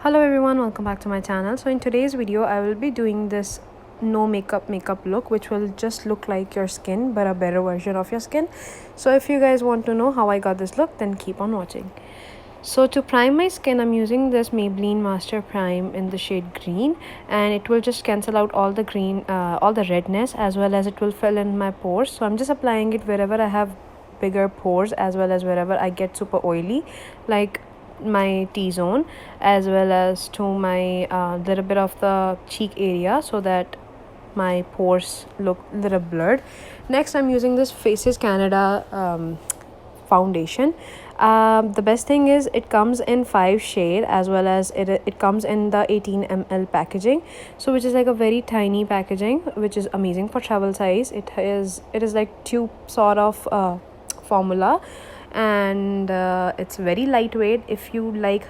Hello everyone, welcome back to my channel. So in today's video I will be doing this no makeup look, which will just look like your skin but a better version of your skin. So if you guys want to know how I got this look, then keep on watching. So to prime my skin, I'm using this Maybelline Master Prime in the shade green, and it will just cancel out all the green, all the redness, as well as it will fill in my pores. So I'm just applying it wherever I have bigger pores, as well as wherever I get super oily, like my T-zone, as well as to my little bit of the cheek area, so that my pores look a little blurred. Next, I'm using this Faces Canada foundation. The best thing is it comes in 5 shade, as well as it comes in the 18 ml packaging, so which is like a very tiny packaging, which is amazing for travel size. It is like tube sort of formula, and it's very lightweight. If you like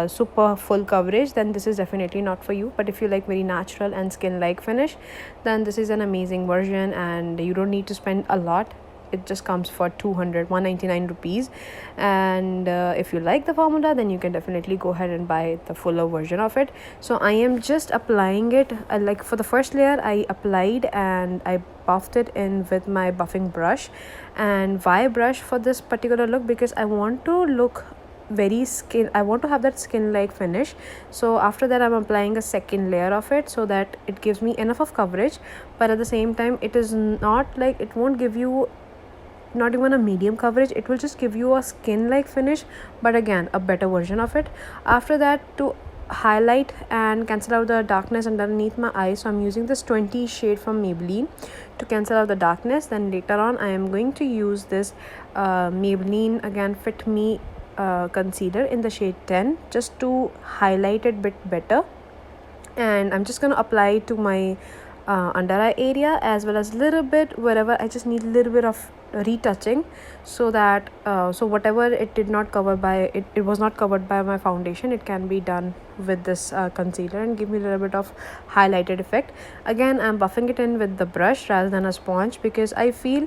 super full coverage, then this is definitely not for you, but if you like very natural and skin like finish, then this is an amazing version, and you don't need to spend a lot. It just comes for 199 rupees, and if you like the formula, then you can definitely go ahead and buy the fuller version of it. So I am just applying it, like for the first layer I applied and I buffed it in with my buffing brush. And why brush for this particular look? Because I want to look I want to have that skin like finish. So after that I'm applying a second layer of it, so that it gives me enough of coverage, but at the same time it is not like, it won't give you not even a medium coverage, it will just give you a skin like finish, but again a better version of it. After that, to highlight and cancel out the darkness underneath my eyes, so I'm using this 20 shade from Maybelline to cancel out the darkness. Then later on I am going to use this Maybelline again Fit Me concealer in the shade 10, just to highlight it bit better. And I'm just going to apply it to my under eye area, as well as little bit wherever I just need a little bit of retouching, so that so whatever it did not cover by it was not covered by my foundation, it can be done with this concealer and give me a little bit of highlighted effect. Again, I'm buffing it in with the brush rather than a sponge, because I feel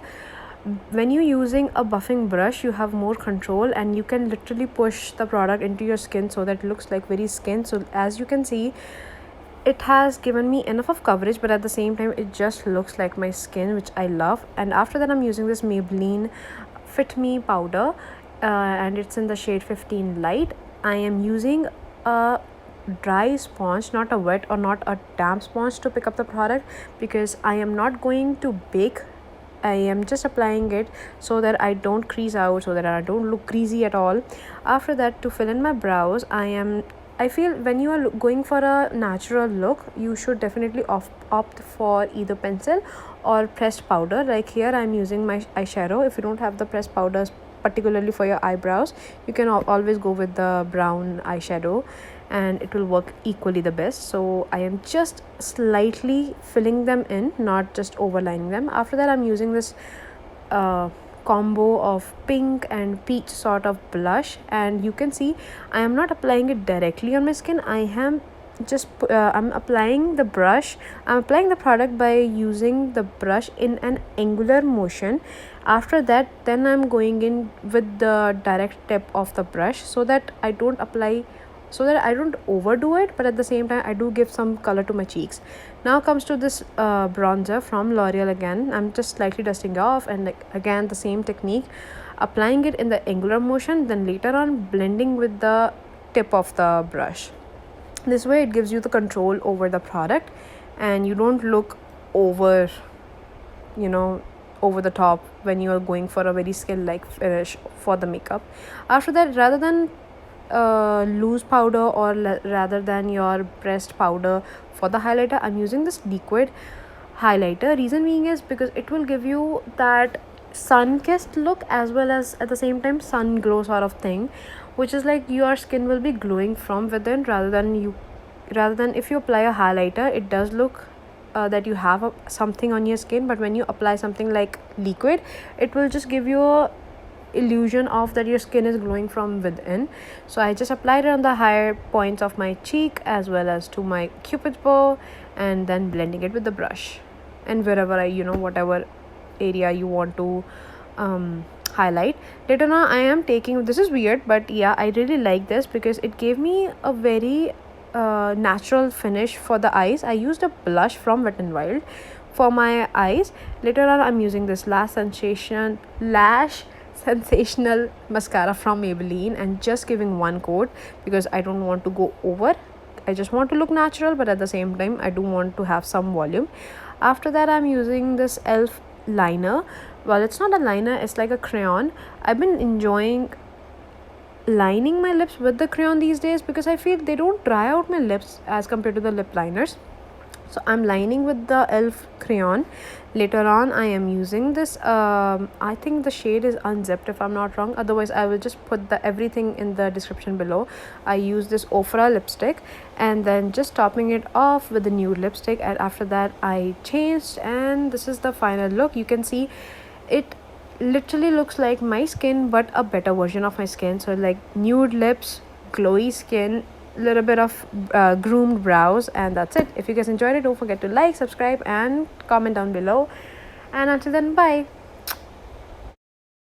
when you're using a buffing brush, you have more control and you can literally push the product into your skin so that it looks like very skin. So as you can see, it has given me enough of coverage, but at the same time it just looks like my skin, which I love. And after that I'm using this Maybelline Fit Me powder, and it's in the shade 15 light. I am using a dry sponge, not a wet or not a damp sponge, to pick up the product, because I am not going to bake. I am just applying it so that I don't crease out, so that I don't look greasy at all. After that, to fill in my brows, I feel when you are going for a natural look, you should definitely opt for either pencil or pressed powder. Like here I'm using my eyeshadow. If you don't have the pressed powders particularly for your eyebrows, you can always go with the brown eyeshadow, and it will work equally the best. So I am just slightly filling them in, not just overlining them. After that I'm using this combo of pink and peach sort of blush, and you can see I am not applying it directly on my skin. I am just I'm applying the product by using the brush in an angular motion. After that, then I'm going in with the direct tip of the brush, so that I don't overdo it, but at the same time I do give some color to my cheeks. Now comes to this bronzer from L'Oreal. Again, I'm just slightly dusting off, and like again the same technique, applying it in the angular motion, then later on blending with the tip of the brush. This way it gives you the control over the product, and you don't look over over the top when you are going for a very skin like finish for the makeup. After that, rather than loose powder, or rather than your pressed powder for the highlighter, I'm using this liquid highlighter. Reason being is because it will give you that sun-kissed look, as well as at the same time sun glow sort of thing, which is like your skin will be glowing from within, rather than if you apply a highlighter, it does look that you have something on your skin, but when you apply something like liquid, it will just give you a illusion of that your skin is glowing from within. So I just applied it on the higher points of my cheek, as well as to my cupid's bow, and then blending it with the brush, and wherever I whatever area you want to highlight. Later on I am taking, this is weird, but yeah, I really like this because it gave me a very natural finish for the eyes, I used a blush from Wet n Wild for my eyes. Later on, I'm using this lash sensational mascara from Maybelline, and just giving one coat because I don't want to go over. I just want to look natural, but at the same time I do want to have some volume. After that, I'm using this elf liner. Well, it's not a liner, it's like a crayon. I've been enjoying lining my lips with the crayon these days because I feel they don't dry out my lips as compared to the lip liners. So I'm lining with the elf crayon. Later on, I am using this I think the shade is Unzipped if I'm not wrong, otherwise I will just put the everything in the description below. I use this Ofra lipstick and then just topping it off with the nude lipstick, and after that I changed, and this is the final look. You can see it literally looks like my skin but a better version of my skin. So like nude lips, glowy skin, little bit of groomed brows, and that's it. If you guys enjoyed it, don't forget to like, subscribe and comment down below, and until then, bye.